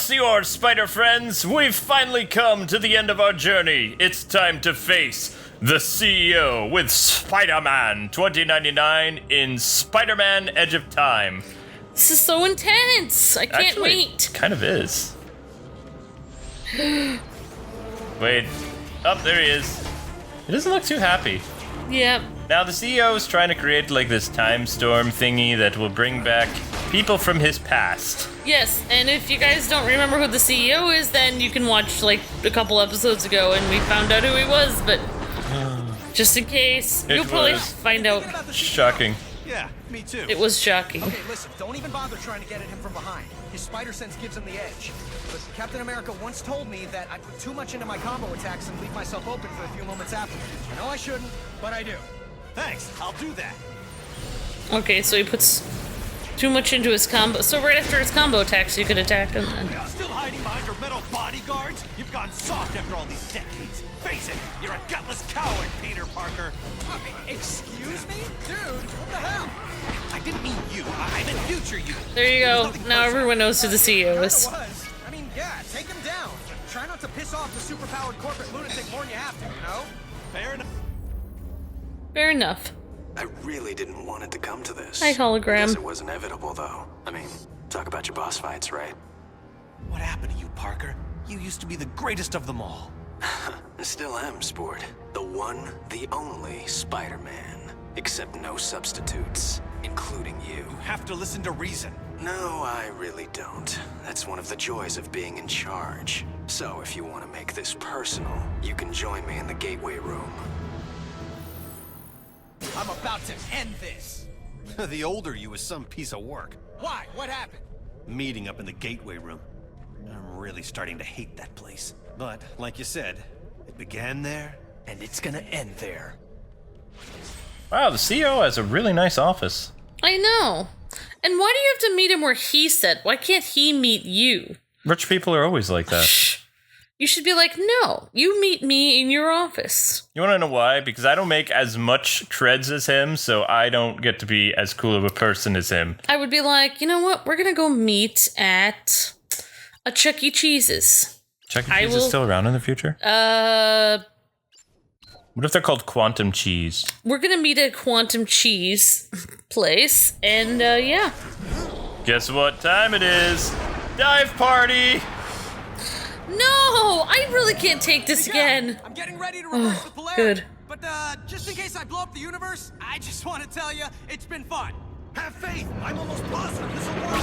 Excelsior, spider friends! We've finally come to the end of our journey. It's time to face the CEO with Spider-Man 2099 in Spider-Man Edge of Time. This is so intense! I can't wait. It kind of is. Wait. Oh, there he is. He doesn't look too happy. Yep. Now, the CEO is trying to create, like, this time storm thingy that will bring back people from his past. Yes, and if you guys don't remember who the CEO is, then you can watch, like, a couple episodes ago and we found out who he was, but just in case, you'll probably find out. Shocking. Yeah, me too. It was shocking. Okay, listen, don't even bother trying to get at him from behind. His spider sense gives him the edge. Listen, Captain America once told me that I put too much into my combo attacks and leave myself open for a few moments after. I know I shouldn't, but I do. Thanks, I'll do that. Okay, so he puts too much into his combo. So right after his combo attacks, you could attack him then. Still hiding behind your metal bodyguards? You've gone soft after all these decades. Face it, you're a gutless coward, Peter Parker. Excuse me? Dude, what the hell? I didn't mean you. I meant future you. There you go. Now everyone knows who the CEO is. I mean, yeah, take him down. Try not to piss off the superpowered corporate lunatic more than you have to, you know? Fair enough. Fair enough. I really didn't want it to come to this. Hi, hologram. I guess it was inevitable, though. I mean, talk about your boss fights, right? What happened to you, Parker? You used to be the greatest of them all. I still am, Sport. The one, the only Spider-Man. Except no substitutes, including you. You have to listen to reason. No, I really don't. That's one of the joys of being in charge. So if you want to make this personal, you can join me in the gateway room. I'm about to end this. The older you is some piece of work. Why? What happened? Meeting up in the gateway room. I'm really starting to hate that place. But, like you said, it began there, and it's gonna end there. Wow, the CEO has a really nice office. I know. And why do you have to meet him where he said? Why can't he meet you? Rich people are always like that. Shh. You should be like, no, you meet me in your office. You want to know why? Because I don't make as much creds as him, so I don't get to be as cool of a person as him. I would be like, you know what? We're going to go meet at a Chuck E. Cheese's. Chuck E. Cheese is still around in the future? What if they're called Quantum Cheese? We're going to meet at Quantum Cheese place, and yeah. Guess what time it is? Dive party! No! I really can't take this again. I'm getting ready to reverse the polarity. Good. But just in case I blow up the universe, I just want to tell you, it's been fun. Have faith. I'm almost positive this will work.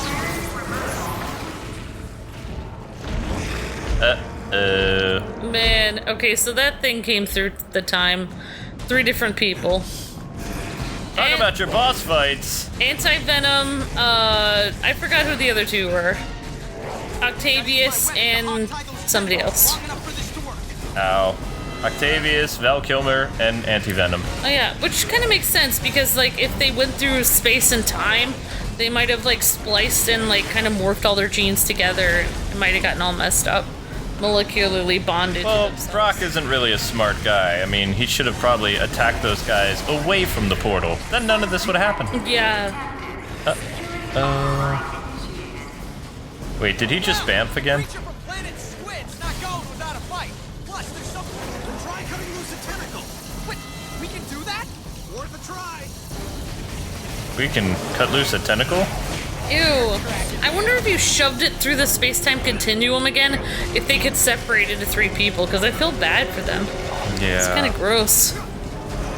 Man, okay, so that thing came through the time. 3 different people. Talk about your boss fights. Anti-Venom, I forgot who the other 2 were. Octavius and somebody else. Ow. Octavius, Val Kilmer, and Anti-Venom. Oh yeah, which kind of makes sense because, like, if they went through space and time, they might have, like, spliced and, like, kind of morphed all their genes together. It might have gotten all messed up. Molecularly bonded. Well, Brock isn't really a smart guy. I mean, he should have probably attacked those guys away from the portal. Then none of this would have happened. Yeah. Wait, did he just Bamf again? We can cut loose a tentacle? Ew. I wonder if you shoved it through the space-time continuum again, if they could separate into 3 people, because I feel bad for them. Yeah. It's kind of gross.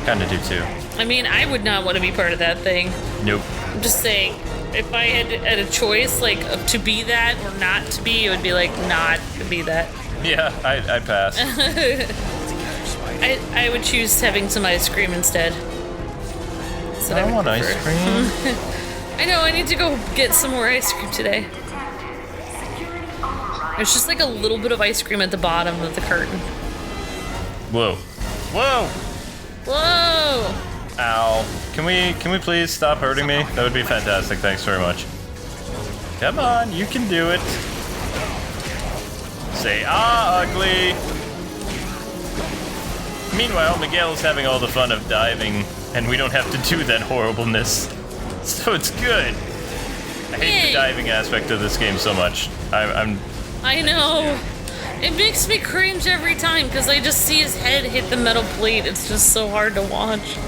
Kinda do too. I mean, I would not want to be part of that thing. Nope. I'm just saying, if I had a choice, like, of to be that or not to be, it would be like, not to be that. Yeah, I'd pass. I would choose having some ice cream instead. I want ice cream. I know, I need to go get some more ice cream today. There's just like a little bit of ice cream at the bottom of the curtain. Whoa. Whoa! Whoa! Ow. Can we please stop hurting me? That would be fantastic, thanks very much. Come on, you can do it. Say, ugly! Meanwhile, Miguel's having all the fun of diving, and we don't have to do that horribleness. So it's good. I hate the diving aspect of this game so much. I'm I know. It makes me cringe every time because I just see his head hit the metal plate. It's just so hard to watch.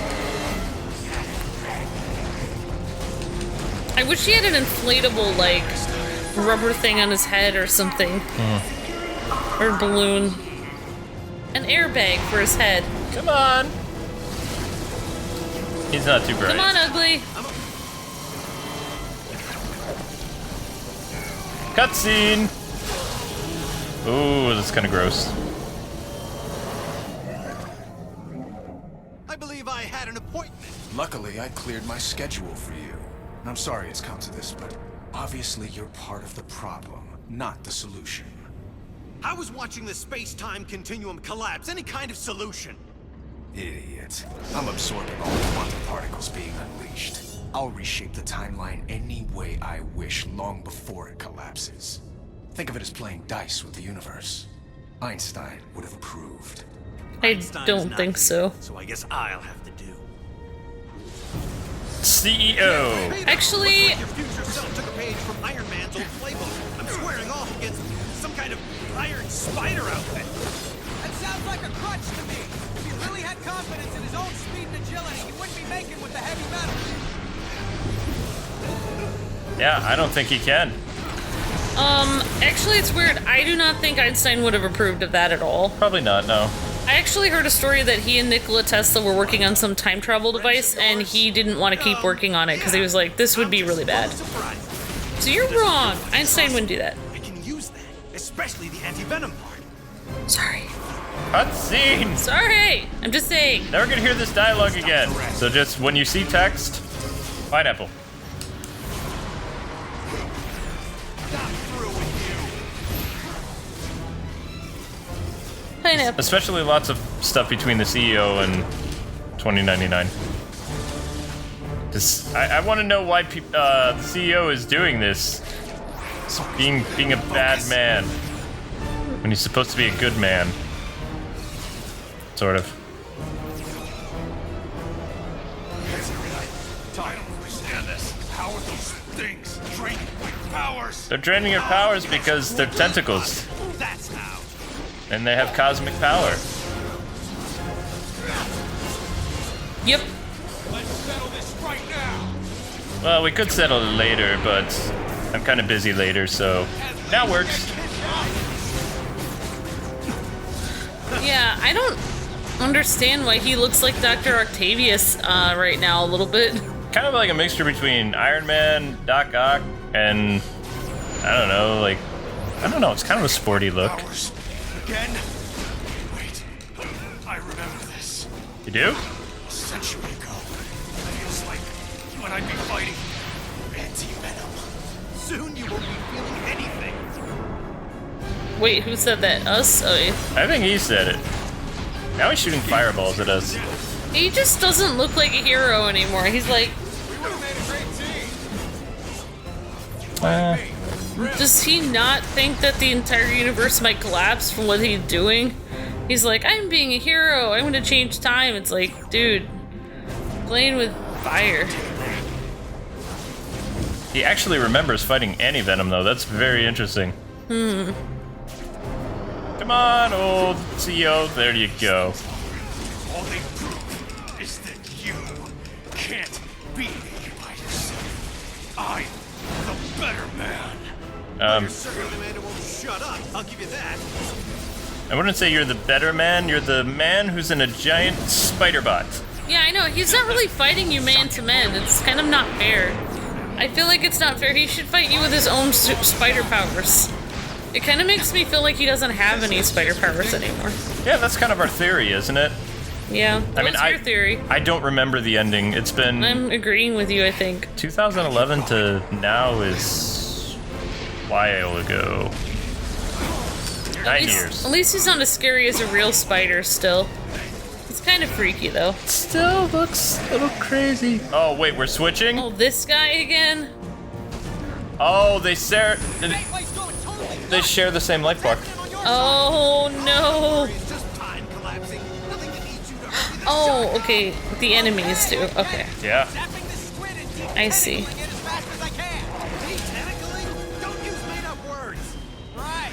I wish he had an inflatable, like, rubber thing on his head or something. Or a balloon. An airbag for his head. Come on. He's not too bright. Come on, ugly. Cutscene. Ooh, that's kind of gross. I believe I had an appointment. Luckily, I cleared my schedule for you. I'm sorry it's come to this, but obviously you're part of the problem, not the solution. I was watching the space-time continuum collapse. Any kind of solution. Idiot. I'm absorbing all the quantum particles being unleashed. I'll reshape the timeline any way I wish long before it collapses. Think of it as playing dice with the universe. Einstein would have approved. I Einstein's don't not think here, so. So I guess I'll have to do. CEO. Actually, Your future self took a page from Iron Man's old playbook. I'm swearing off against some kind of iron spider outfit. That sounds like a crutch to me. If he really had confidence in his own speed and agility, he wouldn't be making with the heavy metal. Yeah, I don't think he can. actually it's weird. I do not think Einstein would have approved of that at all. Probably not, no. I actually heard a story that he and Nikola Tesla were working on some time travel device, and he didn't want to keep working on it because he was like, this would be really bad. So you're wrong. Einstein wouldn't do that. I can use that, especially the anti-venom part. Sorry. Cutscene! Sorry! I'm just saying. Never gonna hear this dialogue again. So just when you see text, pineapple. Pineapple. Especially lots of stuff between the CEO and 2099. I want to know why the CEO is doing this. Being a bad man. When he's supposed to be a good man. Sort of. I don't understand this. How are those things draining my powers? They're draining your powers because they're tentacles. That's how. And they have cosmic power. Yep. Let's settle this right now. Well, we could settle it later, but I'm kind of busy later, so that works. Yeah, I don't understand why he looks like Dr. Octavius right now a little bit. Kind of like a mixture between Iron Man, Doc Ock, and I don't know, like, I don't know, it's kind of a sporty look. Powers. Again? Wait. I remember this. You do? A century ago. Feels like when I'd be fighting anti-venom. Soon you won't be feeling anything. Wait, who said that? Us? Oh, yeah. I think he said it. Now he's shooting fireballs at us. He just doesn't look like a hero anymore. He's like, We would have made a great team. does he not think that the entire universe might collapse from what he's doing? He's like, I'm being a hero. I'm gonna change time. It's like, dude, playing with fire. He actually remembers fighting anti-venom, though. That's very interesting. Come on, old CEO. There you go. All they prove is that you can't beat me by yourself. I'm the better man. You're certainly the man who won't shut up. I'll give you that. I wouldn't say you're the better man. You're the man who's in a giant spider bot. Yeah, I know. He's not really fighting you man to man. It's kind of not fair. I feel like it's not fair. He should fight you with his own spider powers. It kind of makes me feel like he doesn't have any spider powers anymore. Yeah, that's kind of our theory, isn't it? Yeah, what's your theory? I don't remember the ending. It's been I'm agreeing with you, I think. 2011 to now is a while ago. 9 years. At least he's not as scary as a real spider still. It's kind of freaky though. Still looks a little crazy. Oh wait, we're switching? Oh, this guy again? Oh, they share the same life block. Oh no. It's just time collapsing. Nothing that needs you to hurry this Oh, okay. The enemies do. Okay. Yeah. Zapping this squid and deep I see. tentacling it as fast as I can. Detentacling? Don't use made-up words. Right.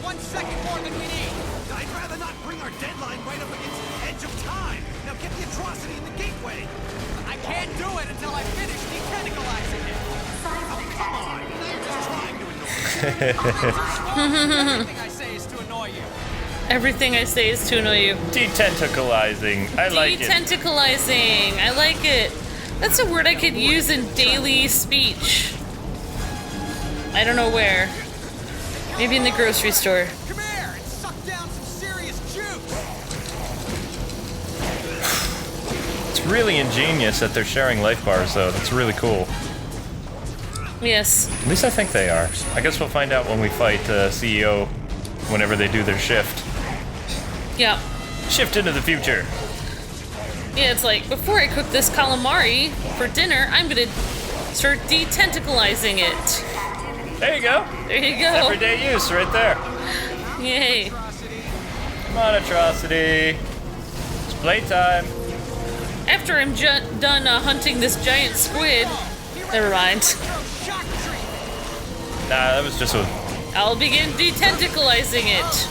1 second more than we need. I'd rather not bring our deadline right up against the edge of time. Now get the atrocity in the gateway. I can't do it until I finish detentacalizing it. Come on, now you're just trying to annoy me. Everything I say is to annoy you. Everything I say is to annoy you. Detentacalizing. I like it. Detentacalizing. I like it. That's a word I could use in daily speech. I don't know where. Maybe in the grocery store. Come here and suck down some serious juice. It's really ingenious that they're sharing life bars, though. That's really cool. Yes. At least I think they are. I guess we'll find out when we fight CEO whenever they do their shift. Yeah. Shift into the future. Yeah, it's like, before I cook this calamari for dinner, I'm gonna start detentacalizing it. There you go. There you go. Everyday use right there. Yay. Come on, Atrocity. It's playtime. After I'm done hunting this giant squid, never mind. Nah, that was just a... I'll begin detentacalizing it.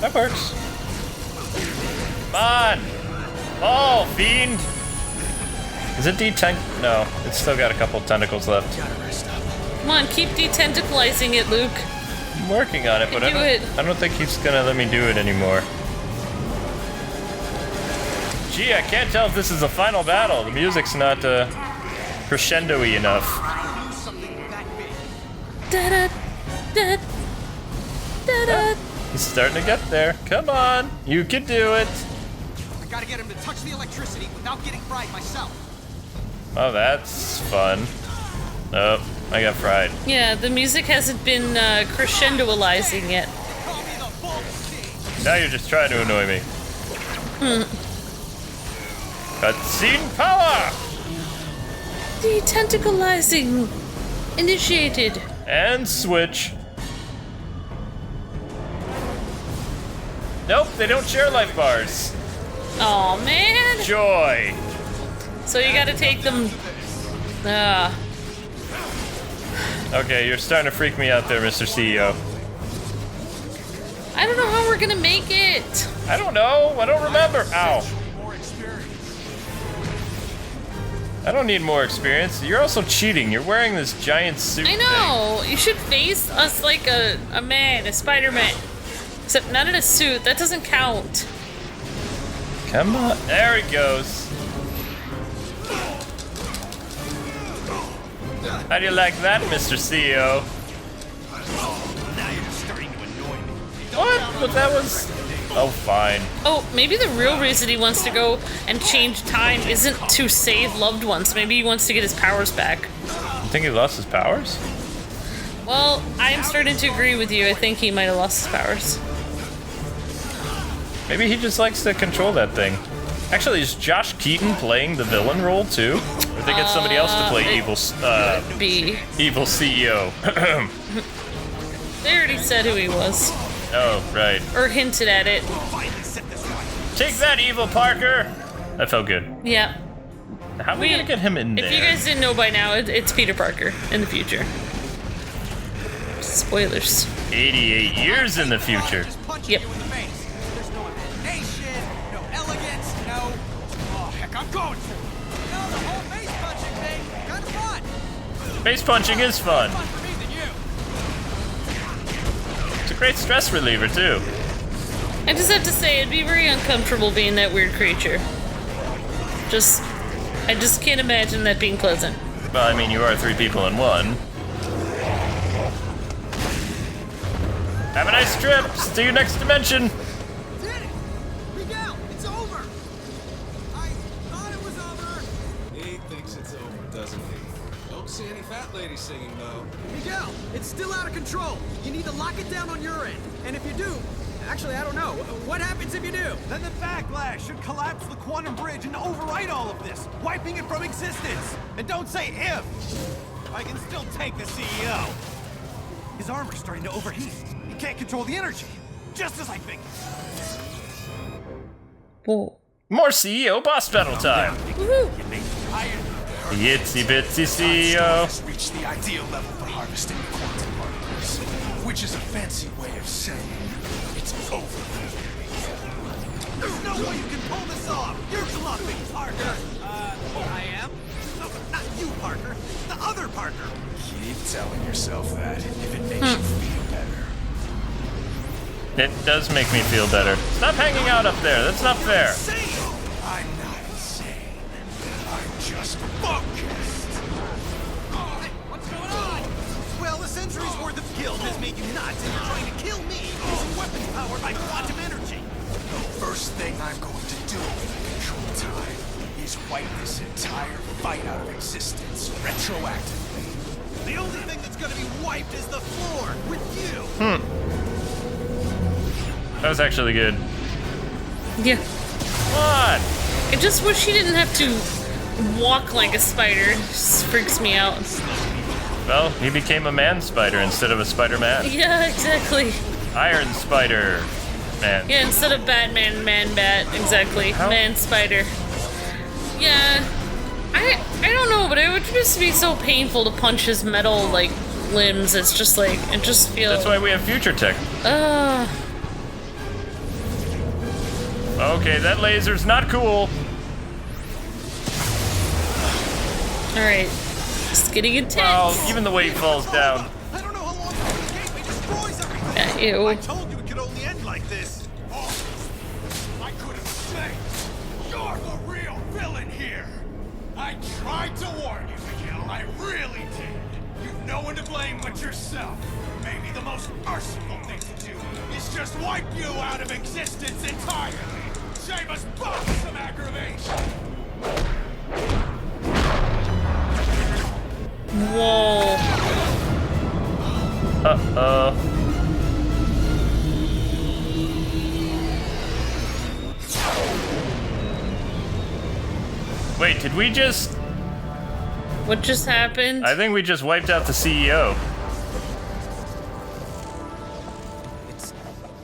That works. Come on. Oh, fiend. Is it No, it's still got a couple tentacles left. Come on, keep detentacalizing it, Luke. I'm working on it, but I don't think he's gonna let me do it anymore. Gee, I can't tell if this is a final battle. The music's not crescendo-y enough. Da-da, da, da-da. He's starting to get there. Come on, you can do it. I gotta get him to touch the electricity without getting fried myself. Oh, that's fun. Oh, I got fried. Yeah, the music hasn't been crescendoalizing yet. Call me the Bolt King. Now you're just trying to annoy me. Cutscene power! Detentacalizing initiated. And switch. Nope, they don't share life bars. Oh man. Joy. So you gotta take them. Okay, you're starting to freak me out there, Mr. CEO. I don't know how we're gonna make it. I don't know. I don't remember. Ow. I don't need more experience. You're also cheating. You're wearing this giant suit I know. You should face us like a man, a Spider-Man. Except not in a suit. That doesn't count. thing. Come on. There he goes. How do you like that, Mr. CEO? Now you're just starting to annoy me. What? But that was... Oh, fine. Oh, maybe the real reason he wants to go and change time isn't to save loved ones. Maybe he wants to get his powers back. You think he lost his powers? Well, I'm starting to agree with you. I think he might have lost his powers. Maybe he just likes to control that thing. Actually, is Josh Keaton playing the villain role too? Or they get somebody else to play evil CEO? They already said who he was. Oh, right. Or hinted at it. Take that, evil Parker! That felt good. Yeah. How are we gonna get him in there? If you guys didn't know by now, it's Peter Parker in the future. Spoilers. 88 years in the future. Yep. There's no imagination, no elegance, no... Oh, heck, I'm going for it. No, the whole face punching thing, kind of fun. Face punching is fun. Fun for me than you. It's a great stress reliever too. I just have to say, it'd be very uncomfortable being that weird creature. I just can't imagine that being pleasant. Well, I mean, you are 3 people in one. Have a nice trip. See you next dimension. Did it! Miguel, it's over! I thought it was over! He thinks it's over, doesn't he? Don't see any fat ladies singing, though. Miguel, it's still out of control. You need to lock it down on your end. And if you do, actually, I don't know. What happens if you do? Then the backlash should collapse the quantum bridge and overwrite all of this, wiping it from existence. And don't say if. I can still take the CEO. His armor's starting to overheat. He can't control the energy. Just as I think. Whoa. More CEO boss battle time. Woohoo! The itsy bitsy CEO. Has reached the ideal level for harvesting quantum particles. which is a fancy way of saying it's over. There's no way you can pull this off! You're bluffing, Parker! I am? No, not you, Parker. The other Parker! Keep telling yourself that if it makes you feel better. It does make me feel better. Stop hanging out up there. That's not fair. I'm not insane. I'm just focused. Hey, what's going on? Well, a century's worth of guilt has made you nuts, and you're trying to kill me using weapons powered by quantum energy. The first thing I'm going to do when I control time is wipe this entire fight out of existence retroactively. The only thing that's gonna be wiped is the floor, with you! That was actually good. Yeah. What? I just wish he didn't have to walk like a spider. It just freaks me out. Well, he became a man spider instead of a Spider-Man. Yeah, exactly. Iron Spider Man. Yeah, instead of Batman, Man-Bat. Exactly. How? Man-Spider. Yeah. I don't know, but it would just be so painful to punch his metal, like, limbs. It's just like, it just feels... That's why we have future tech. Okay, that laser's not cool. Alright. It's getting intense. Well, even the way he falls down. I don't know how long the gateway destroys everything! Yeah, ew. I told you it could only end like this! Oh, I could have said you're the real villain here. I tried to warn you, Miguel. I really did. You've no one to blame but yourself. Maybe the most merciful thing to do is just wipe you out of existence entirely. Save us both some aggravation. Whoa. Uh-oh. Wait, did we just... What just happened? I think we just wiped out the CEO.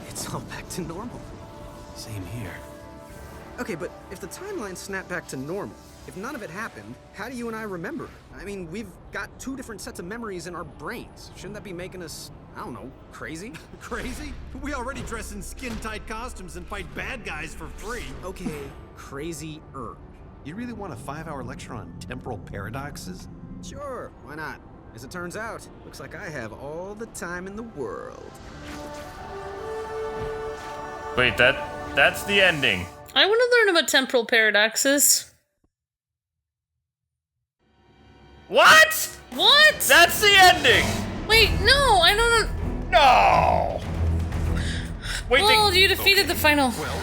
It's all back to normal. Same here. Okay, but if the timeline snapped back to normal, if none of it happened, how do you and I remember it? I mean, we've got two different sets of memories in our brains. Shouldn't that be making us, I don't know, crazy? Crazy? We already dress in skin-tight costumes and fight bad guys for free. Okay, crazy-er. You really want a 5-hour lecture on temporal paradoxes? Sure, why not? As it turns out, looks like I have all the time in the world. Wait, that's the ending. I want to learn about temporal paradoxes. What? What? That's the ending! Wait, no, I don't know. No! Wait, Well, you defeated the final. Well,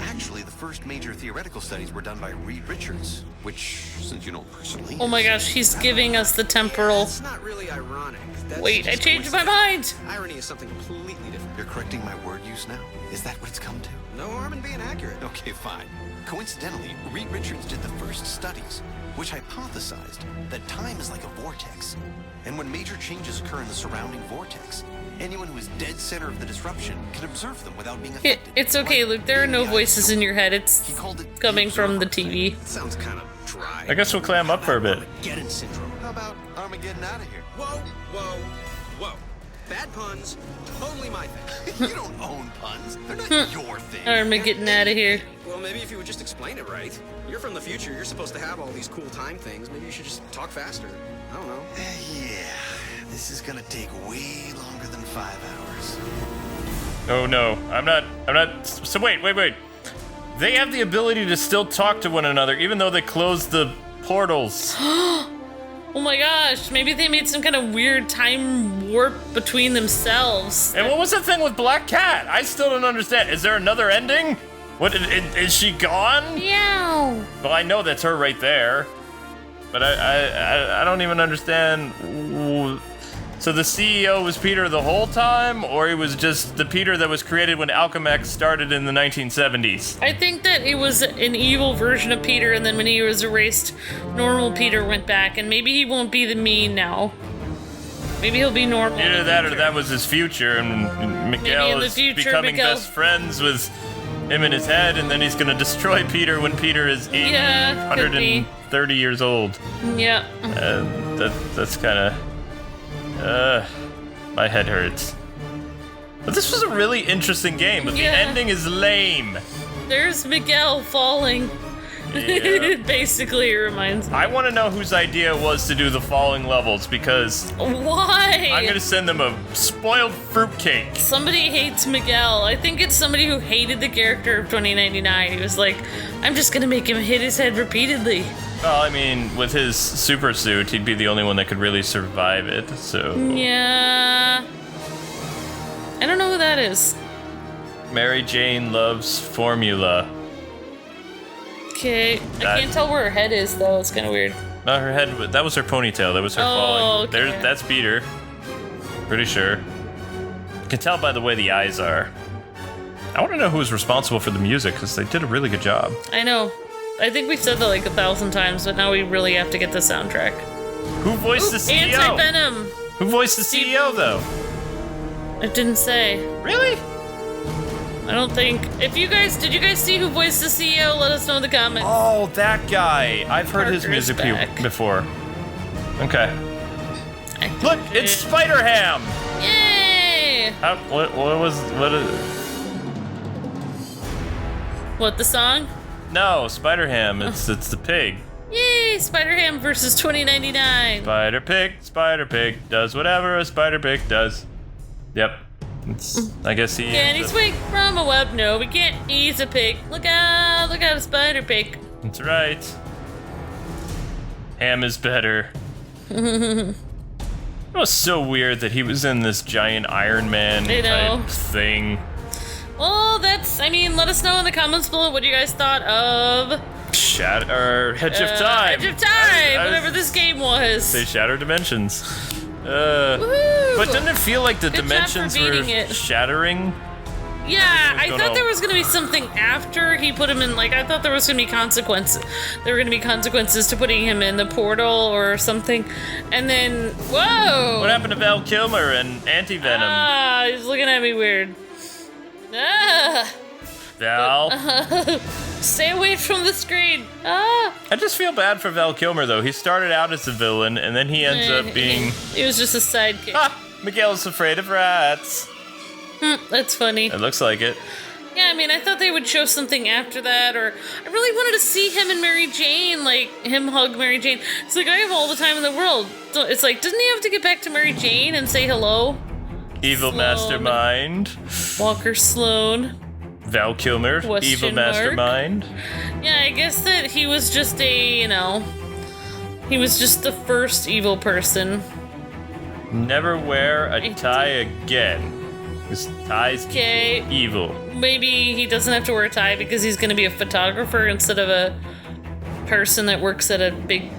actually, the first major theoretical studies were done by Reed Richards, which, since you know personally... Oh my gosh, he's giving us the temporal. It's not really ironic. That's Wait, I just changed my coincidence. mind. Irony is something completely different. You're correcting my word use now? Is that what it's come to? No harm in being accurate. Okay, fine. Coincidentally, Reed Richards did the first studies, which hypothesized that time is like a vortex. And when major changes occur in the surrounding vortex, anyone who is dead center of the disruption can observe them without being affected. It's okay, Luke. There are no voices in your head. He It's called it coming from the observer TV. It sounds kind of dry. I guess we'll clam up for a bit. Armageddon syndrome. How about Armageddon out of here? Whoa, whoa, whoa. Bad puns, totally my thing. You don't own puns. They're not your thing. Armageddon out of here. Well, maybe if you would just explain it right. You're from the future, you're supposed to have all these cool time things. Maybe you should just talk faster. I don't know. Yeah, this is gonna take way longer than 5 hours. Oh no, I'm not. So wait. They have the ability to still talk to one another, even though they closed the portals. Oh my gosh, maybe they made some kind of weird time warp between themselves. And what was the thing with Black Cat? I still don't understand. Is there another ending? What, is she gone? Meow. Well, I know that's her right there. But I don't even understand. So the CEO was Peter the whole time? Or he was just the Peter that was created when Alchemax started in the 1970s? I think that it was an evil version of Peter, and then when he was erased, normal Peter went back, and maybe he won't be the mean now. Maybe he'll be normal. Either that or that was his future, and Miguel in the is future, becoming Miguel- best friends with him in his head, and then he's gonna destroy Peter when Peter is Yeah, could be. 130 years old. Yeah. That's kind of... my head hurts. But this was a really interesting game, but Yeah. the ending is lame. There's Miguel falling. Yeah. Basically, it reminds me. I want to know whose idea it was to do the falling levels, because Why? I'm gonna send them a spoiled fruitcake. Somebody hates Miguel. I think it's somebody who hated the character of 2099. He was like, I'm just gonna make him hit his head repeatedly. Well, I mean, with his super suit, he'd be the only one that could really survive it, so... Yeah. I don't know who that is. Mary Jane loves formula. Okay. I can't tell where her head is, though. It's kind of weird. No, her head, that was her ponytail, that was her Oh, falling. okay. That's Peter. Pretty sure. You can tell by the way the eyes are. I want to know who was responsible for the music, because they did a really good job. I know. I think we've said that like 1,000 times, but now we really have to get the soundtrack. Who voiced the CEO? Anti-Venom! Who voiced the CEO, though? It didn't say. Really? I don't think. Did you guys see who voiced the CEO? Let us know in the comments. Oh, that guy. I've heard his Parker's music back. before. Okay. Look, it's Spider-Ham! Yay! What, the song? No, Spider-Ham. It's the pig. Yay! Spider-Ham versus 2099. Spider Pig does whatever a Spider Pig does. Yep. I guess he. Can he swing from a web? No, we can't. He's a pig. Look out! Look out, a spider pig. That's right. Ham is better. It was so weird that he was in this giant Iron Man type thing. Well, let us know in the comments below what you guys thought of Edge of Time. Edge of Time, whatever this game was. Say Shatter Dimensions. But didn't it feel like the dimensions were shattering? Yeah, I thought there was gonna be something after he put him in. I thought there was gonna be consequences. There were gonna be consequences to putting him in the portal or something. And then, whoa! What happened to Val Kilmer and Anti-Venom? Ah, he's looking at me weird. Ah! Val? Stay away from the screen. Ah! I just feel bad for Val Kilmer, though. He started out as a villain, and then he ends up being... He was just a sidekick. Ah! Miguel's afraid of rats. That's funny. It looks like it. Yeah, I thought they would show something after that, or I really wanted to see him and Mary Jane, him hug Mary Jane. It's like, I have all the time in the world. So it's like, doesn't he have to get back to Mary Jane and say hello? Evil Sloan. mastermind. Walker Sloan. Val Kilmer, evil mastermind. Yeah, I guess that he was just he was just the first evil person. Never wear a tie again. Because ties evil. Maybe he doesn't have to wear a tie because he's going to be a photographer instead of a person that works at a big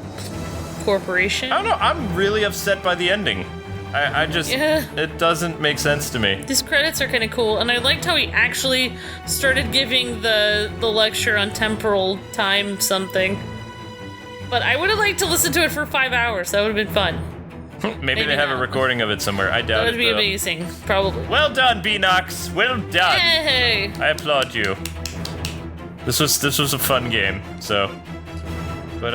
corporation. I don't know, I'm really upset by the ending. I just, it doesn't make sense to me. These credits are kind of cool, and I liked how he actually started giving the lecture on temporal time something. But I would have liked to listen to it for 5 hours. That would have been fun. Maybe they have a recording of it somewhere. I doubt it. That would be amazing, probably. Well done, Beanox. Well done. Yay! I applaud you. This was a fun game. So. But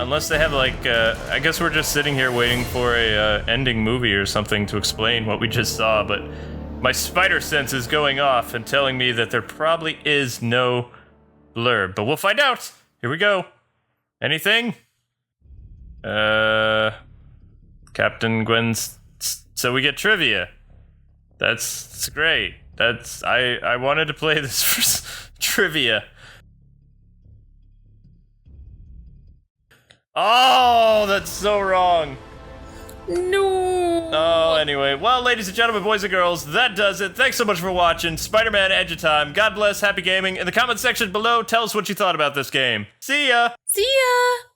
unless they have I guess we're just sitting here waiting for a ending movie or something to explain what we just saw, but my spider sense is going off and telling me that there probably is no blurb, but we'll find out. Here we go. Anything? Captain Gwen's, so we get trivia. That's great. I wanted to play this for trivia. Oh, that's so wrong. No. Oh, anyway. Well, ladies and gentlemen, boys and girls, that does it. Thanks so much for watching Spider-Man Edge of Time. God bless, happy gaming. In the comment section below, tell us what you thought about this game. See ya. See ya.